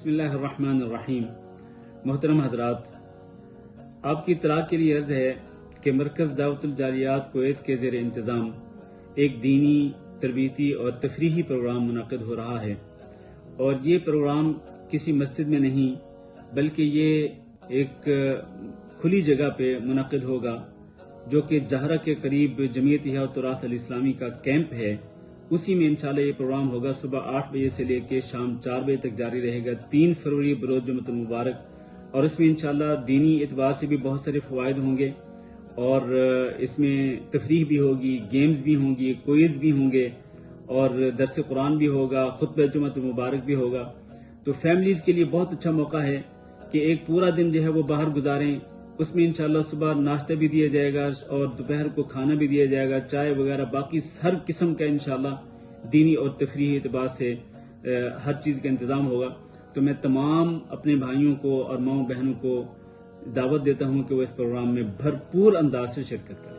بسم اللہ الرحمن الرحیم۔ محترم حضرات، آپ کی اطلاع کے لیے عرض ہے کہ مرکز دعوت الجاریات کویت کے زیر انتظام ایک دینی، تربیتی اور تفریحی پروگرام منعقد ہو رہا ہے، اور یہ پروگرام کسی مسجد میں نہیں بلکہ یہ ایک کھلی جگہ پہ منعقد ہوگا، جو کہ جہرہ کے قریب جمعیت احیاء التراث الاسلامی کا کیمپ ہے۔ اسی میں انشاءاللہ یہ پروگرام ہوگا، صبح 8 بجے سے لے کے شام 4 بجے تک جاری رہے گا، 3 فروری بروز جمعۃ المبارک، اور اس میں انشاءاللہ دینی اعتبار سے بھی بہت سارے فوائد ہوں گے، اور اس میں تفریح بھی ہوگی، گیمز بھی ہوں گی، کوئز بھی ہوں گے، اور درس قرآن بھی ہوگا، خطبہ جمعۃ المبارک بھی ہوگا۔ تو فیملیز کے لیے بہت اچھا موقع ہے کہ ایک پورا دن جو ہے وہ باہر گزاریں۔ اس میں انشاءاللہ صبح ناشتہ بھی دیا جائے گا اور دوپہر کو کھانا بھی دیا جائے گا، چائے وغیرہ، باقی ہر قسم کا انشاءاللہ دینی اور تفریحی اعتبار سے ہر چیز کا انتظام ہوگا۔ تو میں تمام اپنے بھائیوں کو اور ماؤں بہنوں کو دعوت دیتا ہوں کہ وہ اس پروگرام میں بھرپور انداز سے شرکت کریں۔